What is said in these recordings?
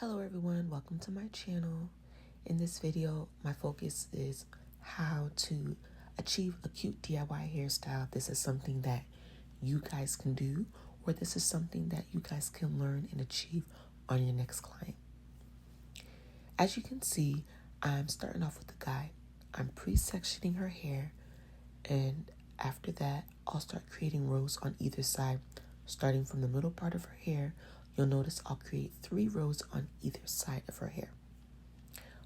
Hello everyone, welcome to my channel. In this video, my focus is how to achieve a cute DIY hairstyle. This is something that you guys can do, or this is something that you guys can learn and achieve on your next client. As you can see, I'm starting off with the guide. I'm pre-sectioning her hair, and after that, I'll start creating rows on either side. Starting from the middle part of her hair, you'll notice I'll create 3 rows on either side of her hair.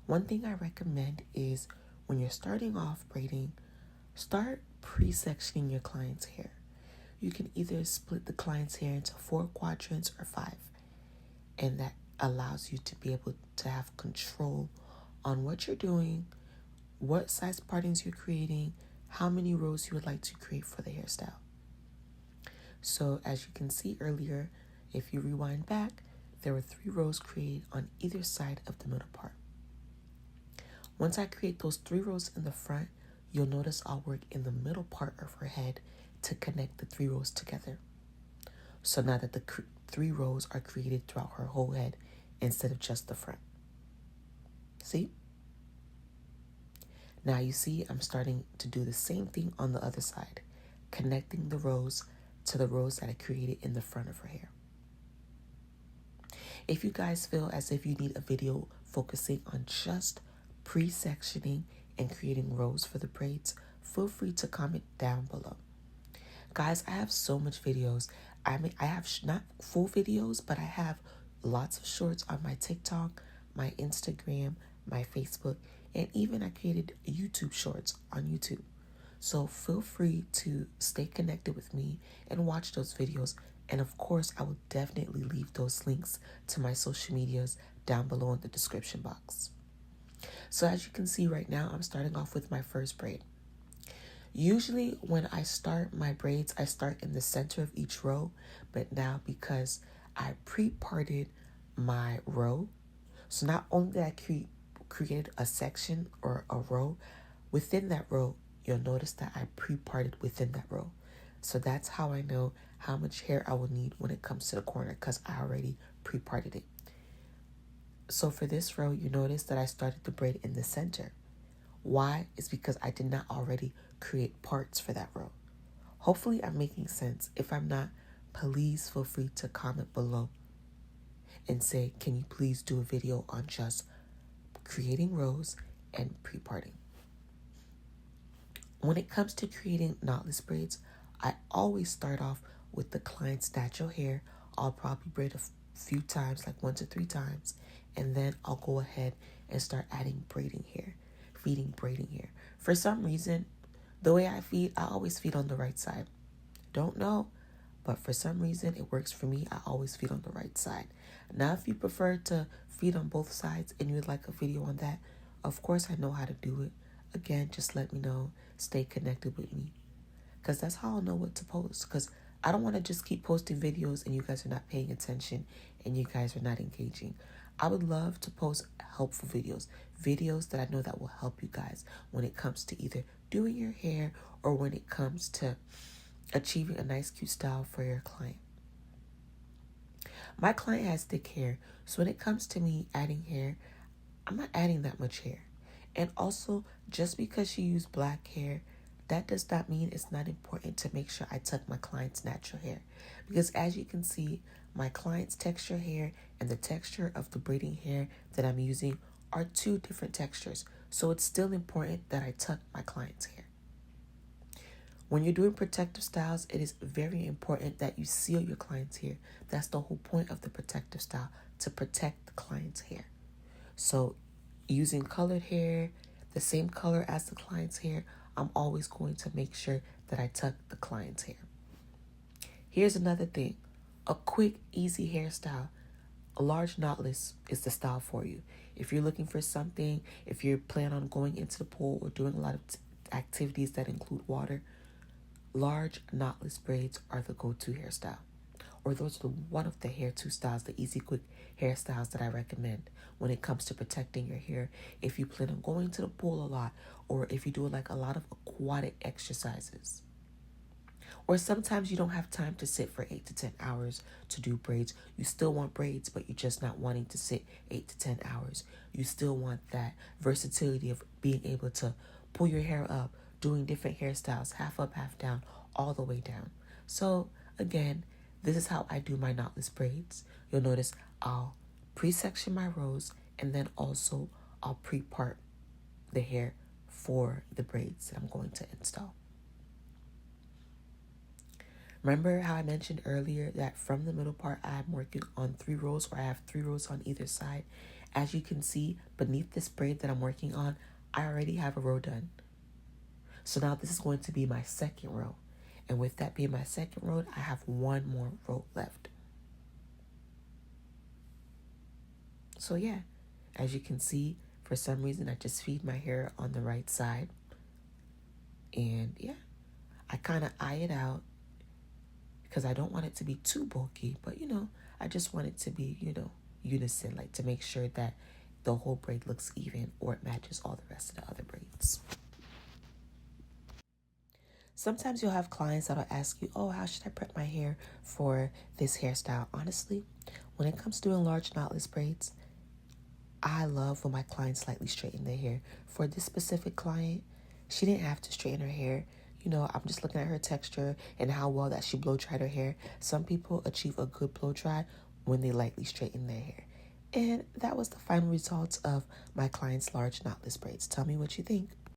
One thing I recommend is when you're starting off braiding, start pre-sectioning your client's hair. You can either split the client's hair into 4 quadrants or 5, and that allows you to be able to have control on what you're doing, what size partings you're creating, how many rows you would like to create for the hairstyle. So as you can see earlier, if you rewind back, there were 3 rows created on either side of the middle part. Once I create those 3 rows in the front, you'll notice I'll work in the middle part of her head to connect the 3 rows together. So now that the 3 rows are created throughout her whole head instead of just the front. See? Now you see I'm starting to do the same thing on the other side, connecting the rows to the rows that I created in the front of her hair. If you guys feel as if you need a video focusing on just pre-sectioning and creating rows for the braids, feel free to comment down below. Guys, I have so much videos. I have not full videos, but I have lots of shorts on my TikTok, my Instagram, my Facebook, and even I created YouTube shorts on YouTube. So feel free to stay connected with me and watch those videos. And of course, I will definitely leave those links to my social medias down below in the description box. So as you can see right now, I'm starting off with my first braid. Usually when I start my braids, I start in the center of each row. But now because I pre-parted my row, so not only did I create a section or a row, within that row, you'll notice that I pre-parted within that row. So that's how I know how much hair I will need when it comes to the corner, because I already pre-parted it. So for this row, you notice that I started the braid in the center. Why? It's because I did not already create parts for that row. Hopefully I'm making sense. If I'm not, please feel free to comment below and say, can you please do a video on just creating rows and pre-parting? When it comes to creating knotless braids, I always start off with the client's natural hair. I'll probably braid a few times, like 1 to 3 times, and then I'll go ahead and start adding feeding braiding hair. For some reason, the way I feed, I always feed on the right side. Don't know, but for some reason it works for me. I always feed on the right side. Now, if you prefer to feed on both sides and you would like a video on that, of course I know how to do it. Again, just let me know. Stay connected with me, because that's how I'll know what to post. Because I don't want to just keep posting videos and you guys are not paying attention and you guys are not engaging. I would love to post helpful videos that I know that will help you guys when it comes to either doing your hair or when it comes to achieving a nice cute style for your client. My client has thick hair, so when it comes to me adding hair, I'm not adding that much hair. And also, just because she used black hair, that does not mean it's not important to make sure I tuck my client's natural hair. Because as you can see, my client's texture hair and the texture of the braiding hair that I'm using are 2 different textures. So it's still important that I tuck my client's hair. When you're doing protective styles, it is very important that you seal your client's hair. That's the whole point of the protective style, to protect the client's hair. So using colored hair, the same color as the client's hair, I'm always going to make sure that I tuck the client's hair. Here's another thing. A quick, easy hairstyle. A large knotless is the style for you. If you're looking for something, if you're planning on going into the pool or doing a lot of activities that include water, large knotless braids are the go-to hairstyle. Or those are one of the hair 2 styles, the easy, quick hairstyles that I recommend when it comes to protecting your hair. If you plan on going to the pool a lot, or if you do like a lot of aquatic exercises. Or sometimes you don't have time to sit for 8 to 10 hours to do braids. You still want braids, but you're just not wanting to sit 8 to 10 hours. You still want that versatility of being able to pull your hair up, doing different hairstyles, half up, half down, all the way down. So again, this is how I do my knotless braids. You'll notice I'll pre-section my rows, and then also I'll pre-part the hair for the braids that I'm going to install. Remember how I mentioned earlier that from the middle part, I'm working on 3 rows, or I have 3 rows on either side. As you can see, beneath this braid that I'm working on, I already have a row done. So now this is going to be my second row. And with that being my second row, I have 1 more row left. So yeah, as you can see, for some reason, I just feed my hair on the right side. And yeah, I kind of eye it out because I don't want it to be too bulky, but I just want it to be, unison, like to make sure that the whole braid looks even or it matches all the rest of the other braids. Sometimes you'll have clients that'll ask you, oh, how should I prep my hair for this hairstyle? Honestly, when it comes to doing large knotless braids, I love when my clients slightly straighten their hair. For this specific client, she didn't have to straighten her hair. I'm just looking at her texture and how well that she blow dried her hair. Some people achieve a good blow dry when they lightly straighten their hair. And that was the final result of my client's large knotless braids. Tell me what you think.